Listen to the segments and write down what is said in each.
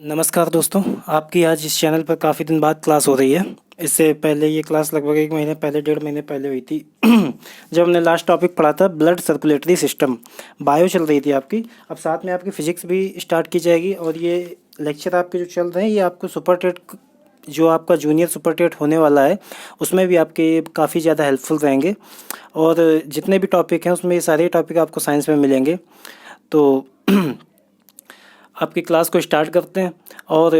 नमस्कार दोस्तों, आपकी आज इस चैनल पर काफ़ी दिन बाद क्लास हो रही है। इससे पहले ये क्लास लगभग 1 महीने पहले, 1.5 महीने पहले हुई थी जब हमने लास्ट टॉपिक पढ़ा था ब्लड सर्कुलेटरी सिस्टम। बायो चल रही थी आपकी, अब साथ में आपकी फ़िज़िक्स भी स्टार्ट की जाएगी। और ये लेक्चर आपके जो चल रहे हैं ये आपको सुपर टेट, जो आपका जूनियर सुपर टेट होने वाला है उसमें भी आपके काफ़ी ज़्यादा हेल्पफुल रहेंगे। और जितने भी टॉपिक हैं उसमें ये सारे टॉपिक आपको साइंस में मिलेंगे। तो आपकी क्लास को स्टार्ट करते हैं। और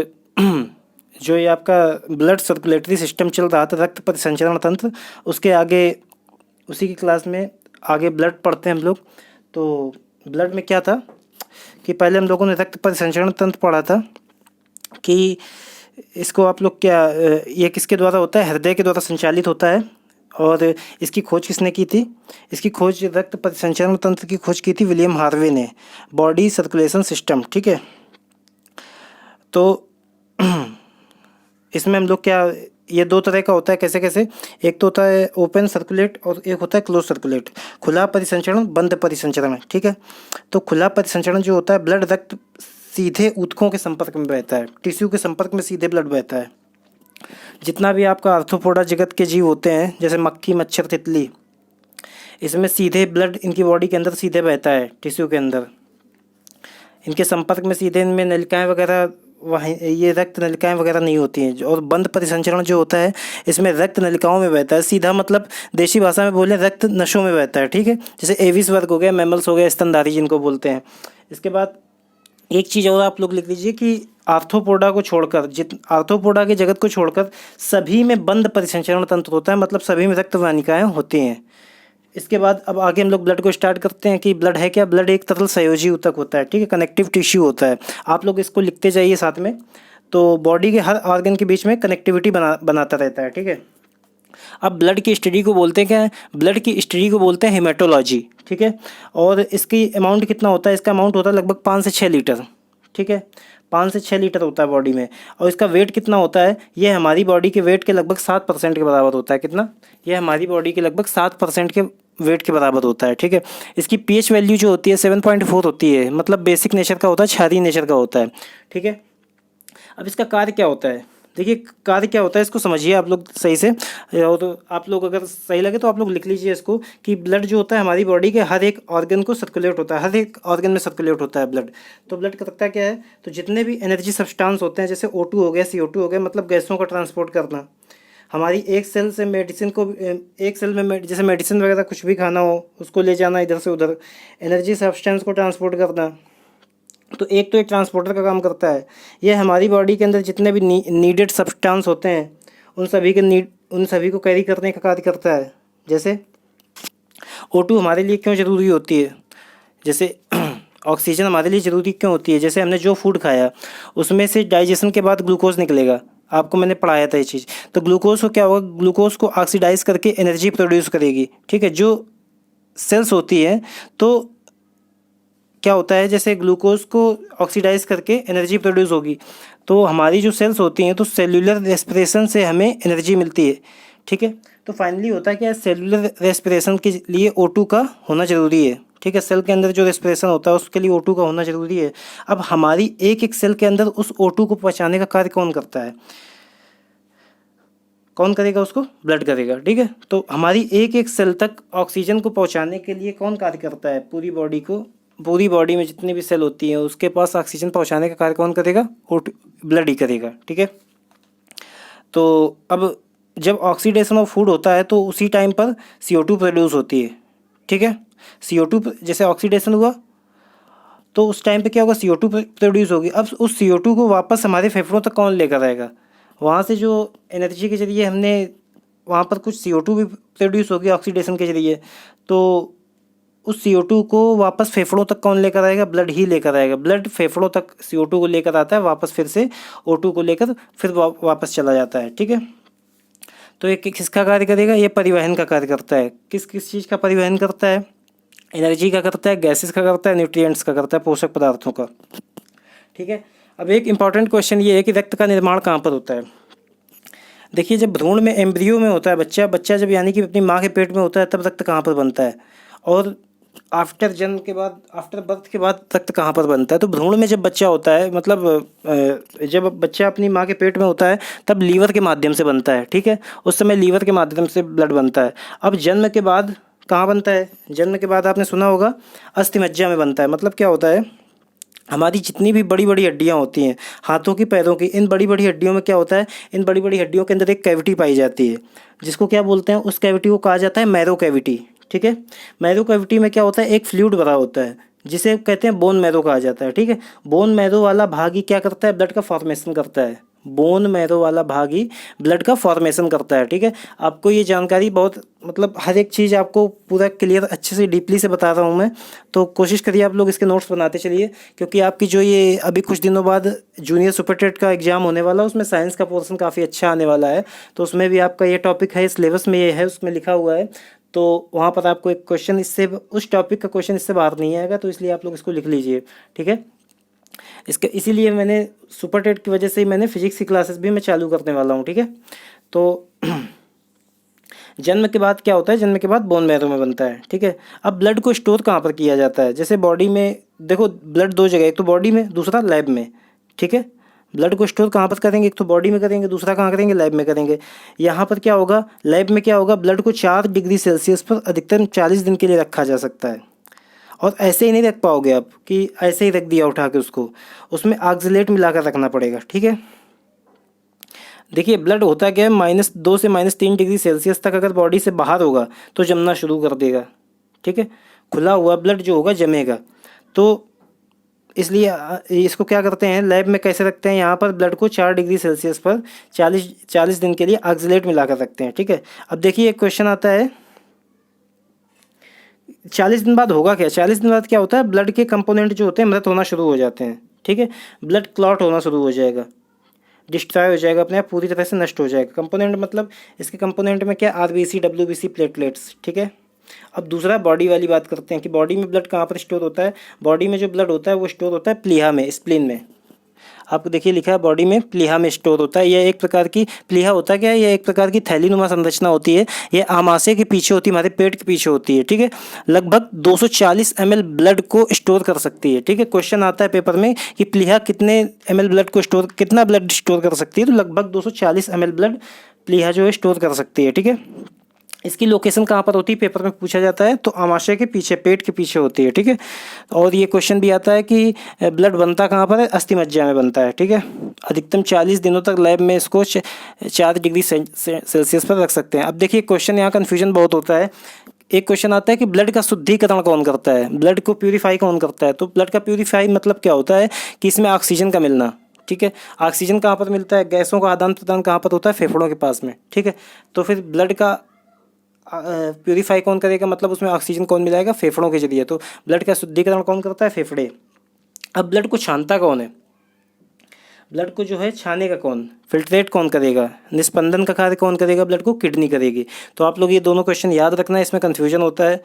जो ये आपका ब्लड सर्कुलेटरी सिस्टम चल रहा था, रक्त परिसंचरण तंत्र, उसके आगे उसी की क्लास में आगे ब्लड पढ़ते हैं हम लोग। तो ब्लड में क्या था कि पहले हम लोगों ने रक्त परिसंचरण तंत्र पढ़ा था कि इसको आप लोग क्या, ये किसके द्वारा होता है, हृदय के द्वारा संचालित होता है। और इसकी खोज किसने की थी? इसकी खोज, रक्त परिसंचरण तंत्र की खोज की थी विलियम हार्वे ने, बॉडी सर्कुलेशन सिस्टम। ठीक है, तो इसमें हम लोग क्या, ये दो तरह का होता है। कैसे कैसे? एक तो होता है ओपन सर्कुलेट और एक होता है क्लोज सर्कुलेट, खुला परिसंचरण, बंद परिसंचरण। ठीक है, तो खुला परिसंचरण जो होता है, ब्लड, रक्त सीधे ऊतकों के संपर्क में बहता है, टिश्यू के संपर्क में सीधे ब्लड बहता है। जितना भी आपका आर्थ्रोपोडा जगत के जीव होते हैं, जैसे मक्खी, मच्छर, तितली, इसमें सीधे ब्लड इनकी बॉडी के अंदर सीधे बहता है, टिश्यू के अंदर। इनके संपर्क में सीधे इनमें नलिकाएं वगैरह, वहीं ये रक्त नलिकाएं वगैरह नहीं होती हैं। और बंद परिसंचरण जो होता है, इसमें रक्त नलिकाओं में बहता है सीधा, मतलब देसी भाषा में बोले रक्त नसों में बहता है। ठीक है, जैसे एविस वर्ग हो गया, मैमल्स हो गया, स्तनधारी जिनको बोलते हैं। इसके बाद एक चीज़ और आप लोग लिख लीजिए कि आर्थ्रोपोडा को छोड़कर, आर्थ्रोपोडा के जगत को छोड़कर सभी में बंद परिसंचरण तंत्र होता है, मतलब सभी में रक्त वाहिकाएं होती हैं। इसके बाद अब आगे हम लोग ब्लड को स्टार्ट करते हैं कि ब्लड है क्या। ब्लड एक तरल संयोजी ऊतक होता है। ठीक है, कनेक्टिव टिश्यू होता है। आप लोग इसको लिखते जाइए साथ में। तो बॉडी के हर ऑर्गन के बीच में कनेक्टिविटी बनाता रहता है। ठीक है, अब ब्लड की स्टडी को बोलते हैं क्या? ब्लड की स्टडी को बोलते हैं हेमेटोलॉजी। ठीक है, और इसकी अमाउंट कितना होता है? इसका अमाउंट होता है लगभग 5 से 6 लीटर। ठीक है, 5 से 6 लीटर होता है बॉडी में। और इसका वेट कितना होता है? ये हमारी बॉडी के वेट के लगभग 7% के बराबर होता है। कितना? ये हमारी बॉडी के लगभग 7% के वेट के बराबर होता है। ठीक है, इसकी पीएच वैल्यू जो होती है 7.4 होती है, मतलब बेसिक नेचर का होता है, क्षारीय नेचर का होता है। ठीक है, अब इसका कार्य क्या होता है? देखिए, कार्य क्या होता है इसको समझिए आप लोग सही से। और तो आप लोग अगर सही लगे तो आप लोग लिख लीजिए इसको कि ब्लड जो होता है हमारी बॉडी के हर एक ऑर्गन को सर्कुलेट होता है, हर एक ऑर्गन में सर्कुलेट होता है ब्लड। तो ब्लड करता क्या है? तो जितने भी एनर्जी सब्सटेंस होते हैं, जैसे O2 हो गया, CO2 हो गया, मतलब गैसों का ट्रांसपोर्ट करना। हमारी एक सेल से मेडिसिन को, एक सेल में जैसे मेडिसिन वगैरह कुछ भी खाना हो, उसको ले जाना इधर से उधर, एनर्जी सब्सटेंस को ट्रांसपोर्ट करना। तो एक तो एक ट्रांसपोर्टर का काम करता है। ये हमारी बॉडी के अंदर जितने भी नीडेड सब्सटेंस होते हैं, उन सभी को कैरी करने का कार्य करता है। जैसे O2 हमारे लिए क्यों ज़रूरी होती है? जैसे ऑक्सीजन हमारे लिए ज़रूरी क्यों होती है? जैसे हमने जो फूड खाया उसमें से डाइजेशन के बाद ग्लूकोज निकलेगा, आपको मैंने पढ़ाया था ये चीज़। तो ग्लूकोज को क्या होगा? ग्लूकोज को ऑक्सीडाइज करके एनर्जी प्रोड्यूस करेगी। ठीक है, जो सेल्स होती है, तो क्या होता है, जैसे ग्लूकोज को ऑक्सीडाइज करके एनर्जी प्रोड्यूस होगी, तो हमारी जो सेल्स होती हैं, तो सेल्यूलर रेस्पिरेशन से हमें एनर्जी मिलती है। ठीक है, तो फाइनली होता है क्या, सेल्यूलर रेस्पिरेशन के लिए O2 का होना ज़रूरी है। ठीक है, सेल के अंदर जो रेस्पिरेशन होता है उसके लिए O2 का होना ज़रूरी है। अब हमारी एक एक सेल के अंदर उस O2 को पहुँचाने का कार्य कौन करता है? कौन करेगा उसको? ब्लड करेगा। ठीक है, तो हमारी एक एक सेल तक ऑक्सीजन को पहुँचाने के लिए कौन कार्य करता है? पूरी बॉडी को, पूरी बॉडी में जितनी भी सेल होती हैं उसके पास ऑक्सीजन पहुंचाने का कार्य कौन करेगा? ब्लड ही करेगा। ठीक है, तो अब जब ऑक्सीडेशन ऑफ फूड होता है तो उसी टाइम पर CO2 प्रोड्यूस होती है। ठीक है, CO2 जैसे ऑक्सीडेशन हुआ तो उस टाइम पे क्या होगा? CO2 प्रोड्यूस होगी। अब उस CO2 को वापस हमारे फेफड़ों तक कौन लेकर आएगा? वहाँ से जो एनर्जी के जरिए हमने, वहाँ पर कुछ CO2 भी प्रोड्यूस होगी ऑक्सीडेशन के जरिए, तो उस CO2 को वापस फेफड़ों तक कौन लेकर आएगा? ब्लड ही लेकर आएगा। ब्लड फेफड़ों तक CO2 को लेकर आता है वापस, फिर से O2 को लेकर फिर वापस चला जाता है। ठीक है, तो ये किसका कार्य करेगा? ये परिवहन का कार्य करता है। किस किस चीज़ का परिवहन करता है? एनर्जी का करता है, गैसेस का करता है, न्यूट्रिएंट्स का करता है, पोषक पदार्थों का। ठीक है, अब एक इंपॉर्टेंट क्वेश्चन ये है कि रक्त का निर्माण कहाँ पर होता है? देखिए, जब भ्रूण में, एम्ब्रियो में होता है बच्चा जब यानी कि अपनी माँ के पेट में होता है, तब रक्त कहाँ पर बनता है? और आफ्टर जन्म के बाद, आफ्टर बर्थ के बाद रक्त कहाँ पर बनता है? तो भ्रूण में जब बच्चा होता है, मतलब जब बच्चा अपनी माँ के पेट में होता है तब लीवर के माध्यम से बनता है, ठीक है। उस समय लीवर के माध्यम से ब्लड बनता है। अब जन्म के बाद कहाँ बनता है? जन्म के बाद आपने सुना होगा अस्थिमज्जा में बनता है। मतलब क्या होता है, हमारी जितनी भी बड़ी बड़ी हड्डियाँ होती हैं, हाथों की, पैरों की, इन बड़ी बड़ी हड्डियों में क्या होता है, इन बड़ी बड़ी हड्डियों के अंदर एक कैविटी पाई जाती है, जिसको क्या बोलते हैं, उस कैविटी को कहा जाता है मैरो कैविटी, ठीक है। मैरो कैविटी में क्या होता है, एक फ्लूइड भरा होता है जिसे कहते हैं बोन मैरो कहा जाता है, ठीक है। बोन मैरो वाला भाग ही क्या करता है, ब्लड का फॉर्मेशन करता है। बोन मैरो वाला भाग ही ब्लड का फॉर्मेशन करता है, ठीक है। आपको ये जानकारी बहुत, मतलब हर एक चीज़ आपको पूरा क्लियर अच्छे से डीपली से बता रहा हूँ मैं, तो कोशिश करिए आप लोग इसके नोट्स बनाते चलिए, क्योंकि आपकी जो ये अभी कुछ दिनों बाद जूनियर सुपर टेट का एग्ज़ाम होने वाला है, उसमें साइंस का पोर्शन काफ़ी अच्छा आने वाला है। तो उसमें भी आपका ये टॉपिक है, सिलेबस में ये है, उसमें लिखा हुआ है। तो वहाँ पर आपको एक क्वेश्चन इससे, उस टॉपिक का क्वेश्चन इससे बाहर नहीं आएगा, तो इसलिए आप लोग इसको लिख लीजिए, ठीक है। इसके इसीलिए मैंने सुपर टेट की वजह से ही मैंने फिजिक्स की क्लासेस भी मैं चालू करने वाला हूँ, ठीक है। तो जन्म के बाद क्या होता है, जन्म के बाद बोन मैरो में बनता है, ठीक है। अब ब्लड को स्टोर कहाँ पर किया जाता है? जैसे बॉडी में देखो, ब्लड दो जगह, एक तो बॉडी में, दूसरा लैब में, ठीक है। ब्लड को स्टोर कहाँ पर करेंगे? एक तो बॉडी में करेंगे, दूसरा कहाँ करेंगे? लैब में करेंगे। यहाँ पर क्या होगा, लैब में क्या होगा, ब्लड को 4 डिग्री सेल्सियस पर अधिकतम 40 दिन के लिए रखा जा सकता है। और ऐसे ही नहीं रख पाओगे आप कि ऐसे ही रख दिया उठा के उसको, उसमें ऑक्सीलेट मिलाकर रखना पड़ेगा, ठीक है। देखिए ब्लड होता क्या है, -2 से -3 डिग्री सेल्सियस तक अगर बॉडी से बाहर होगा तो जमना शुरू कर देगा, ठीक है। खुला हुआ ब्लड जो होगा जमेगा। तो इसलिए इसको क्या करते हैं, लैब में कैसे रखते हैं, यहाँ पर ब्लड को 4 डिग्री सेल्सियस पर 40 दिन के लिए ऑक्सीलेट मिलाकर रखते हैं, ठीक है। अब देखिए एक क्वेश्चन आता है, 40 दिन बाद होगा क्या? 40 दिन बाद क्या होता है, ब्लड के कंपोनेंट जो होते हैं मृत होना शुरू हो जाते हैं, ठीक है। ब्लड क्लॉट होना शुरू हो जाएगा, डिस्ट्रॉय हो जाएगा, अपने आप पूरी तरह से नष्ट हो जाएगा। कंपोनेंट मतलब इसके कंपोनेंट में क्या, आरबीसी, डब्ल्यूबीसी, प्लेटलेट्स, ठीक है। अब दूसरा बॉडी वाली बात करते हैं कि बॉडी में ब्लड कहाँ पर स्टोर होता है। बॉडी में जो ब्लड होता है वो स्टोर होता है प्लीहा में, स्प्लीन में। आपको देखिए लिखा है बॉडी में प्लीहा में स्टोर होता है। यह एक प्रकार की, प्लीहा होता क्या है, यह एक प्रकार की थैलीनुमा संरचना होती है। यह आमाशय के पीछे होती है, हमारे पेट के पीछे होती है, ठीक है। लगभग 240 ml ब्लड को स्टोर कर सकती है, ठीक है। क्वेश्चन आता है पेपर में कि प्लीहा कितने ml ब्लड को स्टोर, कितना ब्लड स्टोर कर सकती है, तो लगभग 240 ml ब्लड प्लीहा जो है स्टोर कर सकती है, ठीक है। इसकी लोकेशन कहाँ पर होती है, पेपर में पूछा जाता है, तो आमाशय के पीछे, पेट के पीछे होती है, ठीक है। और ये क्वेश्चन भी आता है कि ब्लड बनता कहाँ पर है, अस्थिमज्जा में बनता है, ठीक है। अधिकतम 40 दिनों तक लैब में इसको 4 डिग्री सेल्सियस पर रख सकते हैं। अब देखिए क्वेश्चन, यहाँ कन्फ्यूजन बहुत होता है। एक क्वेश्चन आता है कि ब्लड का शुद्धिकरण कौन करता है, ब्लड को प्यूरीफाई कौन करता है। तो ब्लड का प्यूरीफाई मतलब क्या होता है कि इसमें ऑक्सीजन का मिलना, ठीक है। ऑक्सीजन कहाँ पर मिलता है, गैसों का आदान प्रदान कहाँ पर होता है, फेफड़ों के पास में, ठीक है। तो फिर ब्लड का प्यूरीफाई कौन करेगा, मतलब उसमें ऑक्सीजन कौन मिलाएगा, फेफड़ों के जरिए। तो ब्लड का शुद्धिकरण कौन करता है, फेफड़े। अब ब्लड को छानता कौन है, ब्लड को जो है छानेगा कौन, फिल्ट्रेट कौन करेगा, निस्पंदन का कार्य कौन करेगा, ब्लड को किडनी करेगी। तो आप लोग ये दोनों क्वेश्चन याद रखना, इसमें कन्फ्यूजन होता है।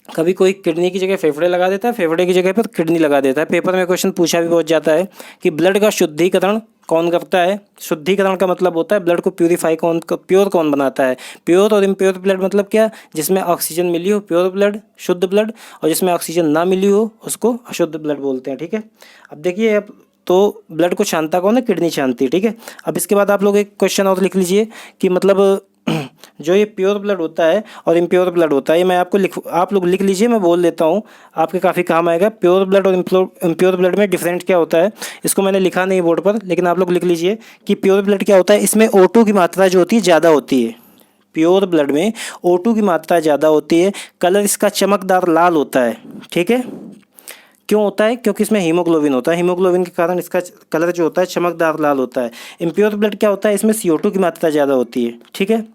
कभी कोई किडनी की जगह फेफड़े लगा देता है, फेफड़े की जगह पर किडनी लगा देता है। पेपर में क्वेश्चन पूछा भी बहुत जाता है कि ब्लड का शुद्धिकरण कौन करता है। शुद्धिकरण का मतलब होता है ब्लड को प्यूरीफाई कौन, प्योर कौन बनाता है। प्योर और इम्प्योर ब्लड मतलब क्या, जिसमें ऑक्सीजन मिली हो प्योर ब्लड, शुद्ध ब्लड, और जिसमें ऑक्सीजन ना मिली हो उसको अशुद्ध ब्लड बोलते हैं, ठीक है। अब देखिए, अब तो ब्लड को छानता कौन है, किडनी छानती है, ठीक है। अब इसके बाद आप लोग एक क्वेश्चन और लिख लीजिए कि मतलब जो ये प्योर ब्लड होता है और इम्प्योर ब्लड होता है, ये मैं आपको आप लोग लिख लीजिए, मैं बोल देता हूँ, आपके काफ़ी काम आएगा। प्योर ब्लड और इम्प्योर ब्लड में डिफरेंट क्या होता है, इसको मैंने लिखा नहीं बोर्ड पर, लेकिन आप लोग लिख लीजिए कि प्योर ब्लड क्या होता है, इसमें O2 की मात्रा जो होती है ज़्यादा होती है। प्योर ब्लड में O2 की मात्रा ज़्यादा होती है। कलर इसका चमकदार लाल होता है, ठीक है। क्यों होता है, क्योंकि इसमें हीमोग्लोबिन होता है, हीमोग्लोबिन के कारण इसका कलर जो होता है चमकदार लाल होता है। इम्प्योर ब्लड क्या होता है, इसमें CO2 की मात्रा ज़्यादा होती है, ठीक है।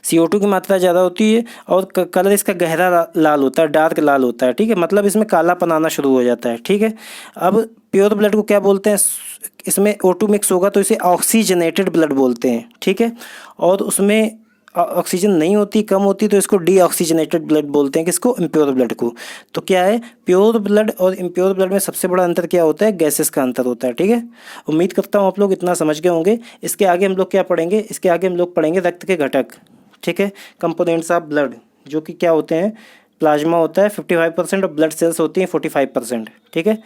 CO2 की मात्रा ज़्यादा होती है और कलर इसका गहरा लाल होता है, डार्क लाल होता है, ठीक है। मतलब इसमें कालापन आना शुरू हो जाता है, ठीक है। अब प्योर ब्लड को क्या बोलते हैं, इसमें O2 मिक्स होगा तो इसे ऑक्सीजनेटेड ब्लड बोलते हैं, ठीक है। और उसमें ऑक्सीजन नहीं होती, कम होती, तो इसको डीऑक्सीजनेटेड ब्लड बोलते हैं, किसको, इम्प्योर ब्लड को। तो क्या है, प्योर ब्लड और इम्प्योर ब्लड में सबसे बड़ा अंतर क्या होता है, गैसेस का अंतर होता है, ठीक है। उम्मीद करता हूँ आप लोग इतना समझ गए होंगे। इसके आगे हम लोग क्या पढ़ेंगे, इसके आगे हम लोग पढ़ेंगे रक्त के घटक, ठीक है, कंपोनेंट्स ऑफ ब्लड, जो कि क्या होते हैं, प्लाज्मा होता है 55% और ब्लड सेल्स होती हैं 45%। ठीक है,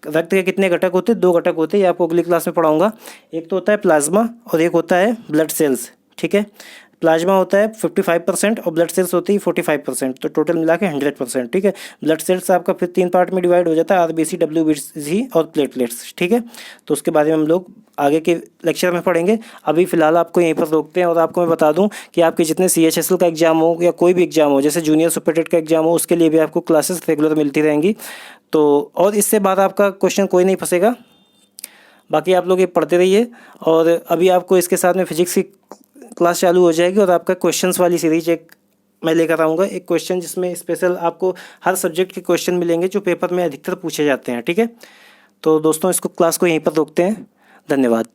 रक्त के कितने घटक होते हैं? 2 घटक होते हैं, ये आपको अगली क्लास में पढ़ाऊंगा। एक तो होता है प्लाज्मा और एक होता है ब्लड सेल्स। ठीक है, प्लाज्मा होता है 55% और ब्लड सेल्स होती है 45%, तो टोटल मिला के 100%। ठीक है, ब्लड सेल्स आपका फिर 3 पार्ट में डिवाइड हो जाता है, आरबीसी, डब्ल्यूबीसी और प्लेटलेट्स। ठीक है, तो उसके बारे में हम लोग आगे के लेक्चर में पढ़ेंगे। अभी फ़िलहाल आपको यहीं पर रोकते हैं और आपको मैं बता दूं कि आपके जितने CHSL का एग्जाम हो या कोई भी एग्जाम हो, जैसे जूनियर सुपरटेट का एग्जाम हो, उसके लिए भी आपको क्लासेस रेगुलर मिलती रहेंगी। तो और इससे बाद आपका क्वेश्चन कोई नहीं फंसेगा। बाकी आप लोग ये पढ़ते रहिए, और अभी आपको इसके साथ में फिजिक्स की क्लास चालू हो जाएगी और आपका क्वेश्चंस वाली सीरीज एक मैं लेकर आऊँगा, एक क्वेश्चन जिसमें स्पेशल आपको हर सब्जेक्ट के क्वेश्चन मिलेंगे जो पेपर में अधिकतर पूछे जाते हैं। ठीक है, तो दोस्तों इसको क्लास को यहीं पर रोकते हैं। धन्यवाद।